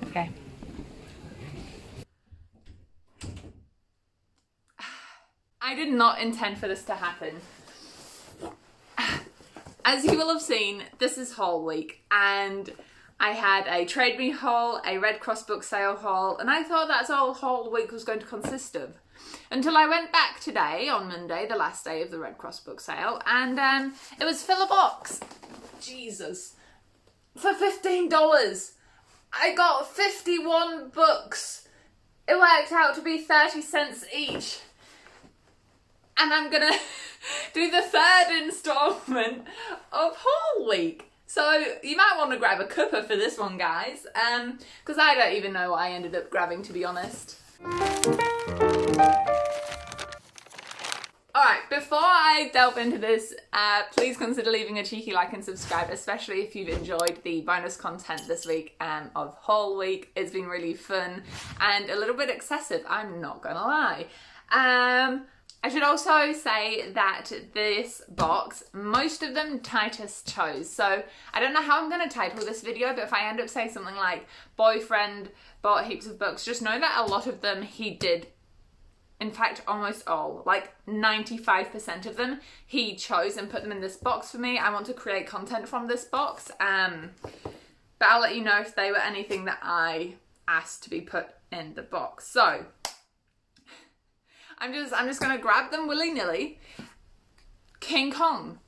Okay. I did not intend for this to happen. As you will have seen, this is haul week, and I had a Trade Me haul, a Red Cross book sale haul, and I thought that's all haul week was going to consist of. Until I went back today, on Monday, the last day of the Red Cross book sale, and it was fill a box. Jesus. For $15. I got 51 books. It worked out to be 30 cents each. And I'm gonna do the third instalment of haul week. So you might want to grab a cuppa for this one, guys, because I don't even know what I ended up grabbing, to be honest. Alright, before I delve into this, please consider leaving a cheeky like and subscribe, especially if you've enjoyed the bonus content this week of haul week. It's been really fun and a little bit excessive, I'm not gonna lie. I should also say that this box, most of them Titus chose. So I don't know how I'm going to title this video, but if I end up saying something like boyfriend bought heaps of books, just know that a lot of them he did. In fact, almost all, like 95% of them, he chose and put them in this box for me. I want to create content from this box, but I'll let you know if they were anything that I asked to be put in the box. So I'm just gonna grab them willy-nilly. King Kong.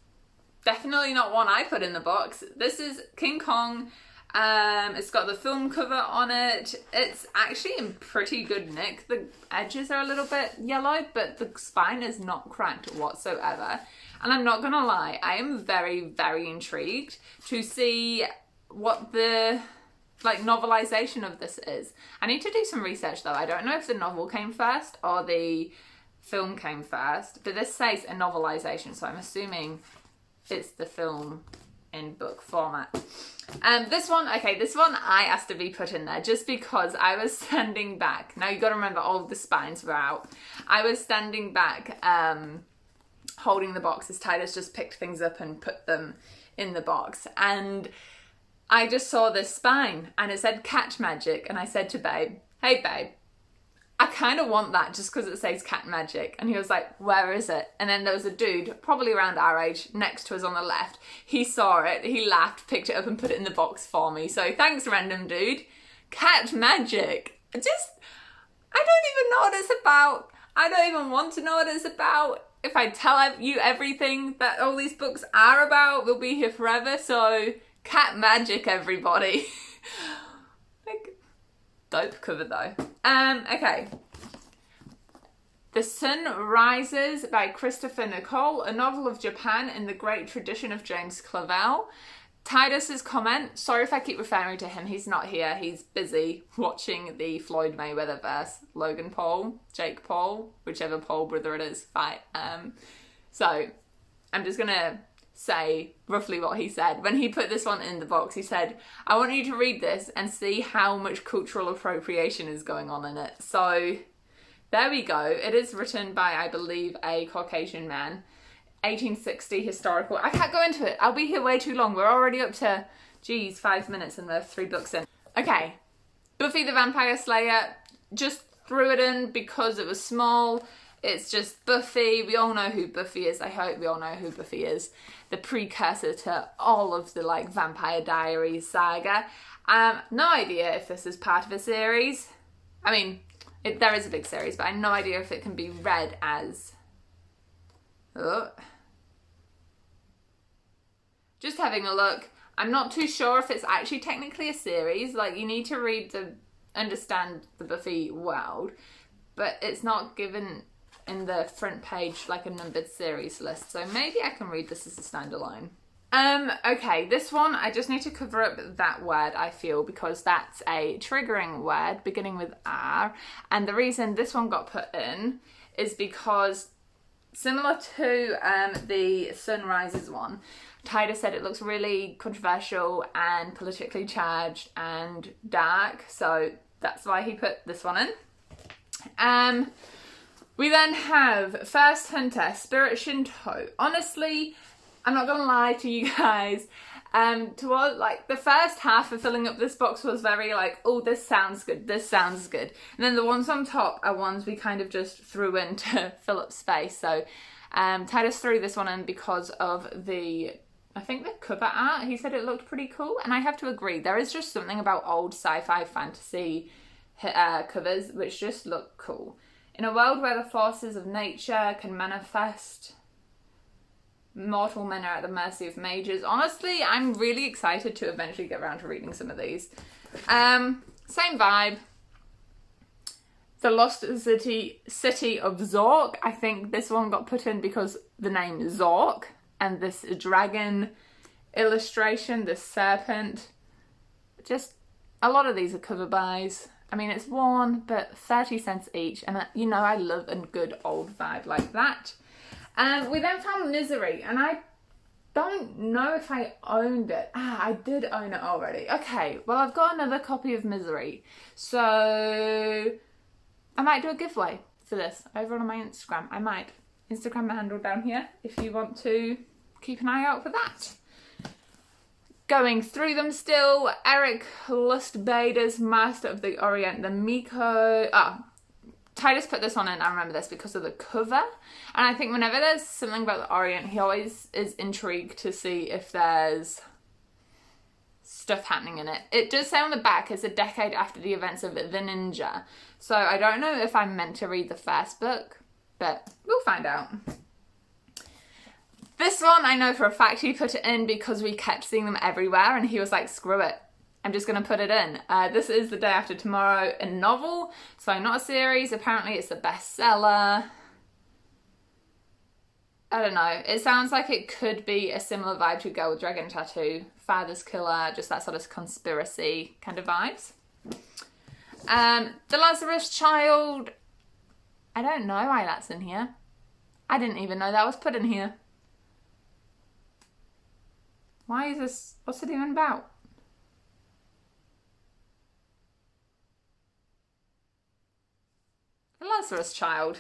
Definitely not one I put in the box. This is King Kong. It's got the film cover on it. It's actually in pretty good nick. The edges are a little bit yellow, but the spine is not cracked whatsoever. And I'm not gonna lie, I am very, very intrigued to see what the novelization of this is. I need to do some research though. I don't know if the novel came first or the film came first, but this says a novelization, so I'm assuming it's the film in book format. This one I asked to be put in there just because I was standing back. Now you got to remember all of the spines were out. I was standing back holding the box as Titus just picked things up and put them in the box, and I just saw this spine and it said Cat Magic, and I said to Babe, hey babe, I kind of want that just because it says Cat Magic. And he was like, where is it? And then there was a dude, probably around our age, next to us on the left. He saw it, he laughed, picked it up and put it in the box for me. So thanks, random dude. Cat Magic. I don't even know what it's about. I don't even want to know what it's about. If I tell you everything that all these books are about, we'll be here forever. So Cat Magic, everybody. Dope cover though. Okay. The Sun Rises by Christopher Nicole, a novel of Japan in the great tradition of James Clavell. Titus's comment, sorry if I keep referring to him, he's not here, he's busy watching the Floyd Mayweather versus Logan Paul, Jake Paul, whichever Paul brother it is, fight. So I'm just gonna say roughly what he said. When he put this one in the box, he said, I want you to read this and see how much cultural appropriation is going on in it. So there we go. It is written by, I believe, a Caucasian man. 1860 historical. I can't go into it. I'll be here way too long. We're already up to, 5 minutes and we're 3 books in. Okay. Buffy the Vampire Slayer. Just threw it in because it was small. It's just Buffy. We all know who Buffy is. I hope we all know who Buffy is. The precursor to all of the Vampire Diaries saga. No idea if this is part of a series. I mean, there is a big series, but I have no idea if it can be read as... Oh. Just having a look. I'm not too sure if it's actually technically a series. You need to read to understand the Buffy world, but it's not given in the front page like a numbered series list, so maybe I can read this as a standalone. Okay, this one, I just need to cover up that word, I feel, because that's a triggering word beginning with R, and the reason this one got put in is because, similar to the Sun Rises one, Titus said it looks really controversial and politically charged and dark, so that's why he put this one in. We then have First Hunter, Spirit Shinto. Honestly, I'm not gonna lie to you guys, Toward like the first half of filling up this box was very like, oh, this sounds good, this sounds good. And then the ones on top are ones we kind of just threw in to fill up space. So Titus threw this one in because of I think the cover art. He said it looked pretty cool, and I have to agree. There is just something about old sci-fi fantasy covers which just look cool. In a world where the forces of nature can manifest, mortal men are at the mercy of mages. Honestly, I'm really excited to eventually get around to reading some of these. Same vibe. The Lost City of Zork. I think this one got put in because the name is Zork. And this dragon illustration, this serpent. Just, a lot of these are cover buys. I mean, it's one, but 30 cents each. And you know, I love a good old vibe like that. We then found Misery, and I don't know if I owned it. I did own it already. Okay, well, I've got another copy of Misery. So I might do a giveaway for this over on my Instagram. I might. Instagram handle down here if you want to keep an eye out for that. Going through them still, Eric Lustbader's Master of the Orient, the Miko. Titus put this one in, I remember this, because of the cover. And I think whenever there's something about the Orient, he always is intrigued to see if there's stuff happening in it. It does say on the back it's a decade after the events of the Ninja. So I don't know if I'm meant to read the first book, but we'll find out. This one, I know for a fact he put it in because we kept seeing them everywhere, and he was like, screw it, I'm just going to put it in. This is The Day After Tomorrow, a novel, so not a series. Apparently it's a bestseller. I don't know. It sounds like it could be a similar vibe to Girl with Dragon Tattoo, Father's Killer, just that sort of conspiracy kind of vibes. The Lazarus Child. I don't know why that's in here. I didn't even know that was put in here. Why is this? What's it even about? The Lazarus Child.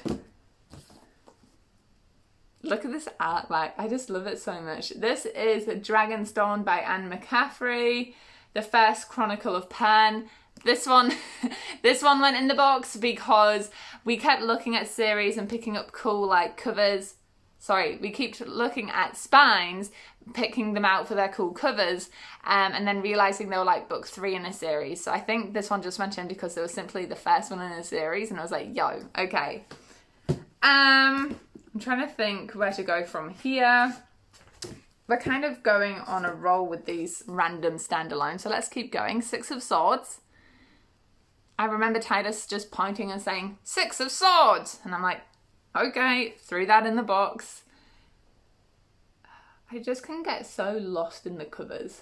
Look at this artwork. I just love it so much. This is Dragonsdawn by Anne McCaffrey. The First Chronicle of Pan. This one went in the box because we kept looking at series and picking up cool like covers. Sorry, we kept looking at spines, picking them out for their cool covers, and then realising they were like book 3 in a series. So I think this one just went in because it was simply the first one in a series, and I was like, yo, okay. I'm trying to think where to go from here. We're kind of going on a roll with these random standalones, so let's keep going. Six of Swords. I remember Titus just pointing and saying, Six of Swords! And I'm like, okay, threw that in the box. I just can get so lost in the covers.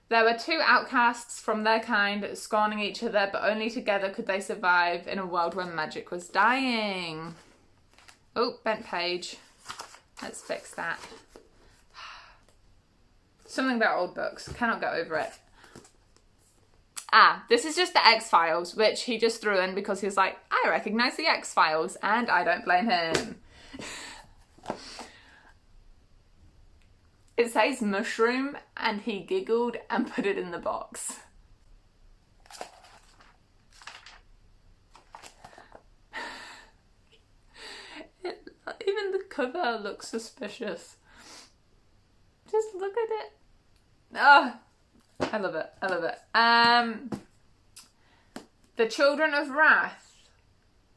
There were two outcasts from their kind, scorning each other, but only together could they survive in a world where magic was dying. Oh, bent page. Let's fix that. Something about old books. Cannot get over it. This is just the X-Files, which he just threw in because he was like, I recognise the X-Files, and I don't blame him. It says mushroom, and he giggled and put it in the box. Even the cover looks suspicious. Just look at it. Oh, I love it. I love it. The Children of Wrath.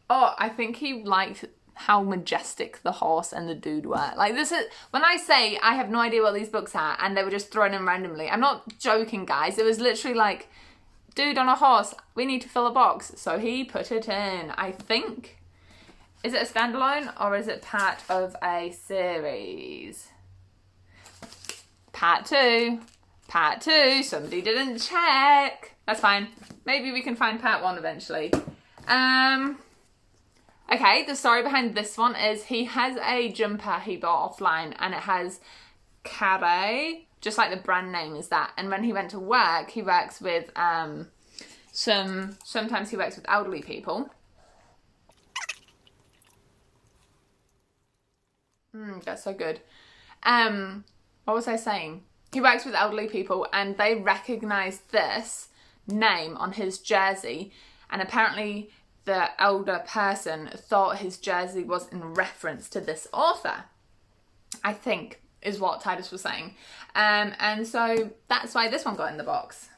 Oh, I think he liked how majestic the horse and the dude were. Like, this is, when I say I have no idea what these books are and they were just thrown in randomly, I'm not joking, guys. It was literally like, dude on a horse, we need to fill a box. So he put it in, I think. Is it a standalone or is it part of a series? Part 2. Part 2. Somebody didn't check. That's fine. Maybe we can find part 1 eventually. Okay, the story behind this one is he has a jumper he bought offline and it has Carré, just like the brand name is that. And when he went to work, he works with sometimes he works with elderly people. That's so good. what was I saying? He works with elderly people and they recognised this name on his jersey, and apparently the elder person thought his jersey was in reference to this author, I think is what Titus was saying. And so that's why this one got in the box.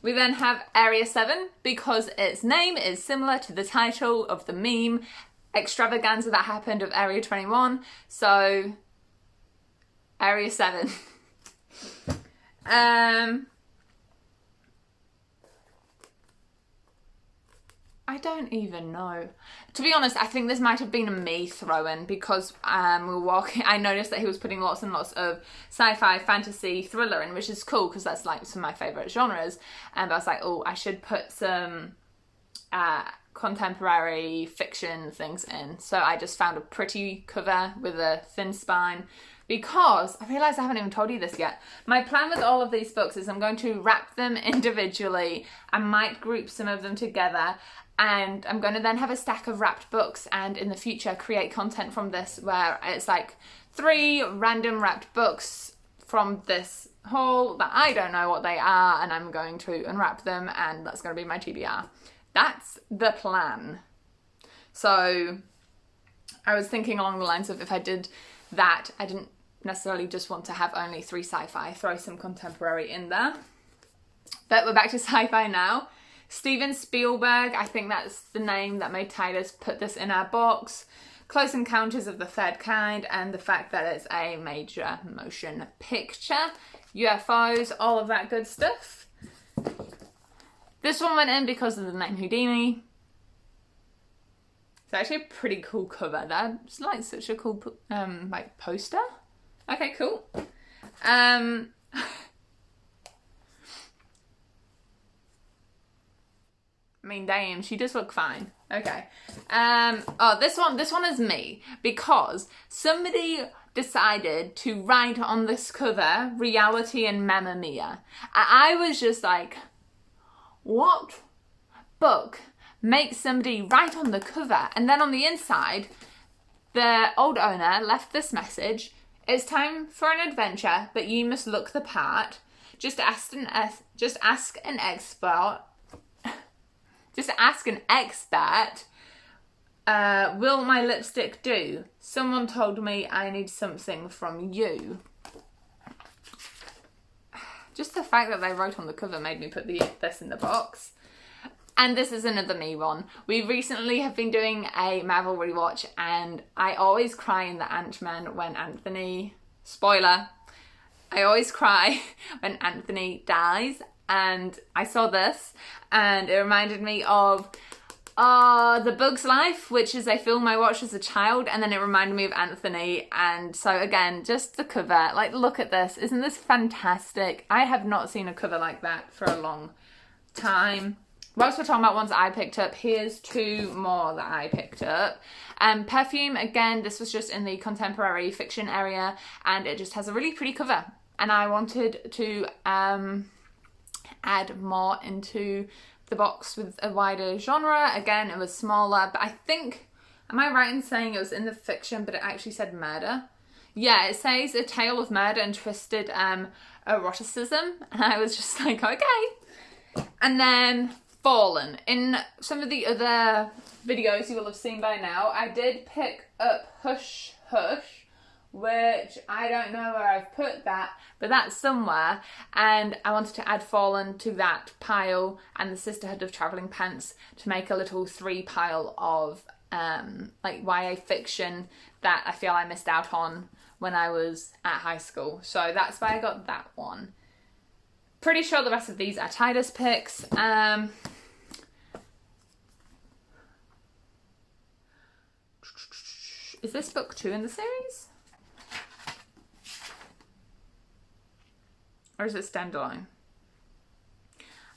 We then have Area 7 because its name is similar to the title of the meme extravaganza that happened of Area 21. So Area 7. I don't even know. To be honest, I think this might have been a me throw-in because we were walking. I noticed that he was putting lots and lots of sci-fi, fantasy, thriller in, which is cool because that's like some of my favourite genres. And I was like, oh, I should put some contemporary fiction things in. So I just found a pretty cover with a thin spine. Because I realised I haven't even told you this yet. My plan with all of these books is I'm going to wrap them individually. I might group some of them together. And I'm going to then have a stack of wrapped books and in the future create content from this where it's like 3 random wrapped books from this haul that I don't know what they are, and I'm going to unwrap them and that's going to be my TBR. That's the plan. So I was thinking along the lines of if I did that, I didn't necessarily just want to have only 3 sci-fi, throw some contemporary in there. But we're back to sci-fi now. Steven Spielberg, I think that's the name that made Titus put this in our box. Close Encounters of the Third Kind, and the fact that it's a major motion picture. UFOs, all of that good stuff. This one went in because of the name Houdini. It's actually a pretty cool cover. That's like such a cool like poster. Okay, cool. I mean, damn, she does look fine. Okay. Oh, this one is me because somebody decided to write on this cover reality and Mamma Mia. I was just like, what book makes somebody write on the cover? And then on the inside, the old owner left this message. It's time for an adventure, but you must look the part. Just ask an expert. Just ask an expert, will my lipstick do? Someone told me I need something from you. Just the fact that they wrote on the cover made me put this in the box. And this is another me one. We recently have been doing a Marvel rewatch and I always cry in the Ant-Man when Anthony, spoiler, I always cry when Anthony dies. And I saw this and it reminded me of The Bug's Life, which is a film I watched as a child, and then it reminded me of Anthony. And so again, just the cover, like look at this, isn't this fantastic? I have not seen a cover like that for a long time. Whilst we're talking about ones that I picked up, here's 2 more that I picked up. Perfume, again, this was just in the contemporary fiction area and it just has a really pretty cover. And I wanted to add more into the box with a wider genre. Again, it was smaller, but I think, am I right in saying it was in the fiction, but it actually said murder? Yeah, it says a tale of murder and twisted eroticism, and I was just like, okay. And then Fallen. In some of the other videos you will have seen by now, I did pick up Hush Hush, which I don't know where I've put that, but that's somewhere, and I wanted to add Fallen to that pile and the Sisterhood of Travelling Pants to make a little 3 pile of like YA fiction that I feel I missed out on when I was at high school. So that's why I got that one. Pretty sure the rest of these are Titus picks. Is this book 2 in the series? Or is it standalone?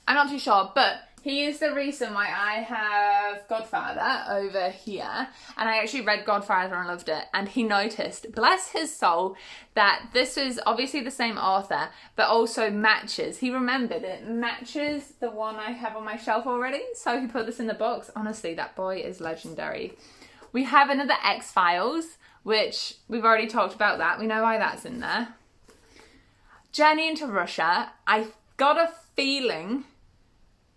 I'm not too sure, but he is the reason why I have Godfather over here. And I actually read Godfather and loved it. And he noticed, bless his soul, that this is obviously the same author, but also matches. He remembered it matches the one I have on my shelf already. So he put this in the box. Honestly, that boy is legendary. We have another X-Files, which we've already talked about that. We know why that's in there. Journey into Russia, I got a feeling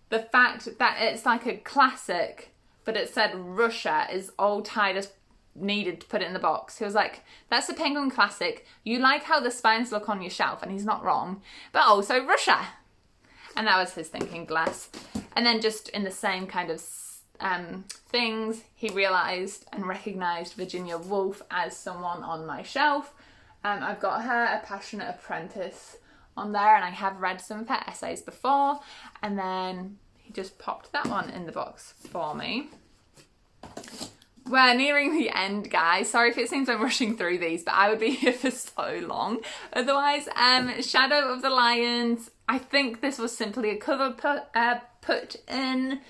the fact that it's like a classic, but it said Russia is all Titus needed to put it in the box. He was like, that's a Penguin classic. You like how the spines look on your shelf, and he's not wrong, but also Russia. And that was his thinking, bless. And then just in the same kind of things, he realised and recognised Virginia Woolf as someone on my shelf. I've got her, A Passionate Apprentice, on there, and I have read some of her essays before, and then he just popped that one in the box for me. We're nearing the end, guys. Sorry if it seems I'm rushing through these, but I would be here for so long otherwise. Shadow of the Lions, I think this was simply a cover put in.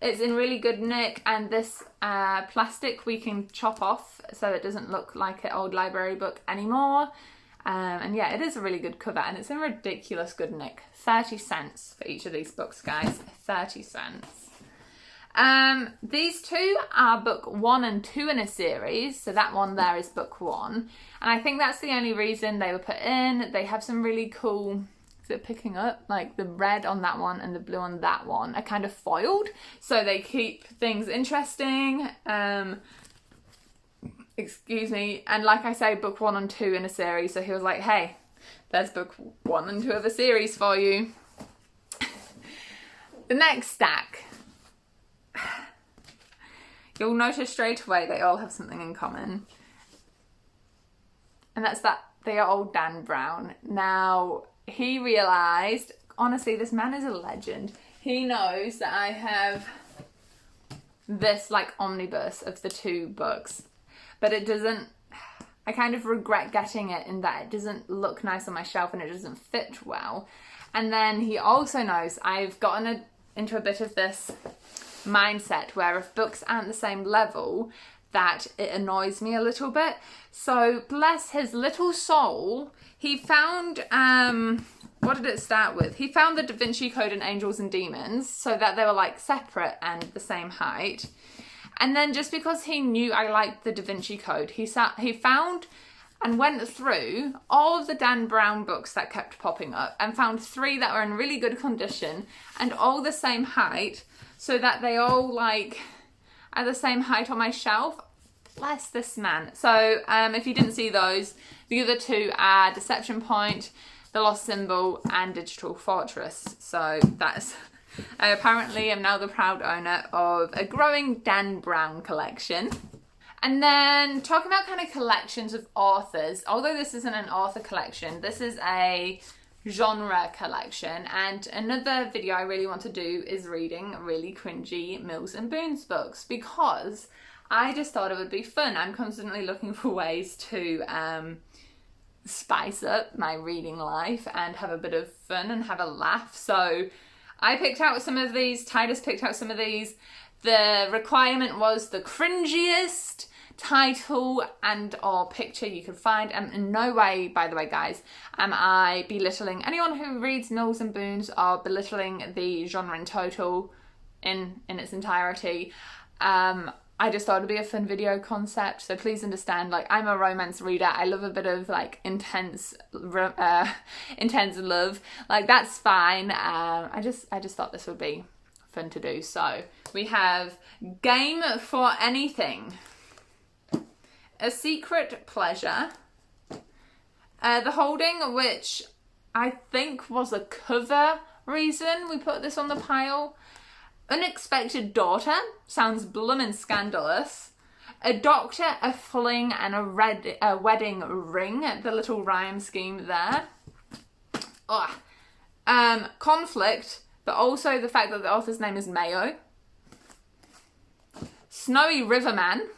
It's in really good nick, and this plastic we can chop off so it doesn't look like an old library book anymore. And yeah, it is a really good cover, and it's in ridiculous good nick. 30 cents for each of these books, guys. 30 cents. These two are book 1 and 2 in a series, so that one there is book 1, and I think that's the only reason they were put in. They have some really cool, is it picking up? Like the red on that one and the blue on that one are kind of foiled, so they keep things interesting. Excuse me, and like I say, book 1 and 2 in a series, so he was like, hey, there's book 1 and 2 of a series for you. The next stack. You'll notice straight away they all have something in common. And that's that they are all Dan Brown. Now, he realised, honestly, this man is a legend. He knows that I have this like omnibus of the 2 books. But it doesn't, I kind of regret getting it in that it doesn't look nice on my shelf and it doesn't fit well. And then he also knows I've gotten into a bit of this mindset where if books aren't the same level, that it annoys me a little bit. So bless his little soul, he found, what did it start with? He found the DaVinci Code and Angels and Demons so that they were like separate and the same height. And then just because he knew I liked the DaVinci Code, he found and went through all of the Dan Brown books that kept popping up and found 3 that were in really good condition and all the same height, so that they all like are the same height on my shelf. Bless this man. So if you didn't see those, the other 2 are Deception Point, The Lost Symbol, and Digital Fortress. So that's... I apparently am now the proud owner of a growing Dan Brown collection. And then talking about kind of collections of authors, although this isn't an author collection, this is a genre collection. And another video I really want to do is reading really cringy Mills and Boon's books, because I just thought it would be fun. I'm constantly looking for ways to spice up my reading life and have a bit of fun and have a laugh. So I picked out some of these, Titus picked out some of these. The requirement was the cringiest title and or picture you could find. And in no way, by the way, guys, am I belittling anyone who reads Mills and Boons or belittling the genre in total in its entirety. I just thought it'd be a fun video concept, so please understand, like, I'm a romance reader. I love a bit of like intense love. Like, that's fine. I just thought this would be fun to do. So we have Game for Anything, A Secret Pleasure, The Holding, which I think was a cover reason we put this on the pile. Unexpected Daughter, sounds bloomin' scandalous. A Doctor, a Fling, and a Wedding Ring, the little rhyme scheme there. Conflict, but also the fact that the author's name is Mayo. Snowy Riverman.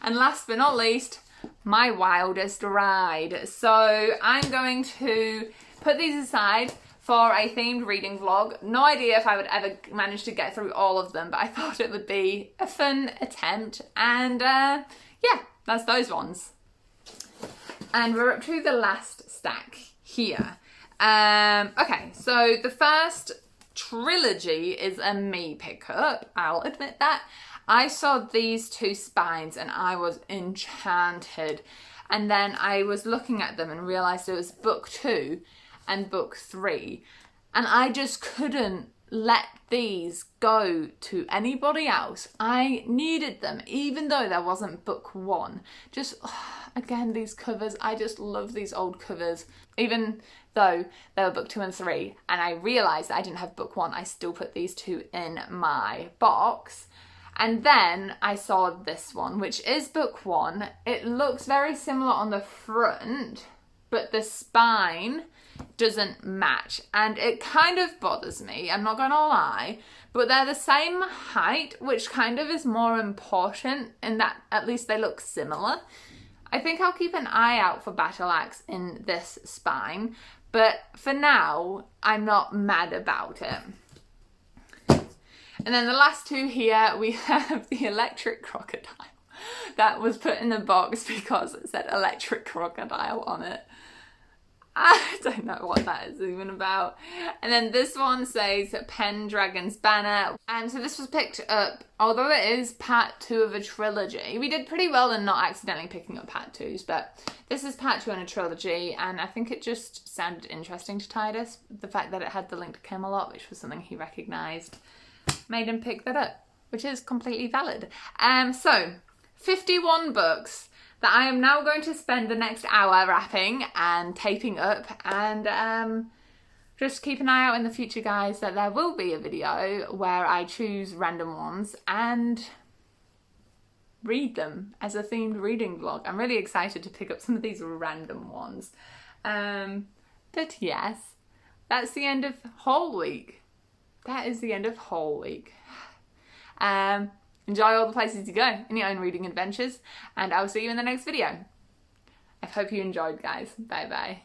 And last but not least, My Wildest Ride. So I'm going to put these aside for a themed reading vlog. No idea if I would ever manage to get through all of them, but I thought it would be a fun attempt. And yeah, that's those ones. And we're up to the last stack here. Okay, so the first trilogy is a me pickup, I'll admit that. I saw these 2 spines and I was enchanted. And then I was looking at them and realised it was book 2 and book 3. And I just couldn't let these go to anybody else. I needed them, even though there wasn't book 1. Just, again, these covers, I just love these old covers. Even though they were book 2 and 3, and I realised that I didn't have book 1, I still put these 2 in my box. And then I saw this one, which is book 1. It looks very similar on the front, but the spine doesn't match, and it kind of bothers me, I'm not gonna lie, but they're the same height, which kind of is more important in that at least they look similar. I think I'll keep an eye out for Battle Axe in this spine, but for now I'm not mad about it. And then the last 2 here, we have the Electric Crocodile that was put in the box because it said Electric Crocodile on it. I don't know what that is even about. And then this one says Pendragon's Banner. And so this was picked up, although it is part 2 of a trilogy. We did pretty well in not accidentally picking up part 2s, but this is part 2 in a trilogy, and I think it just sounded interesting to Titus. The fact that it had the link to Camelot, which was something he recognised, made him pick that up, which is completely valid. So 51 books that I am now going to spend the next hour wrapping and taping up, and just keep an eye out in the future, guys, that there will be a video where I choose random ones and read them as a themed reading vlog. I'm really excited to pick up some of these random ones. But yes, that's the end of haul week. That is the end of haul week. Enjoy all the places you go in your own reading adventures, and I will see you in the next video. I hope you enjoyed, guys. Bye bye.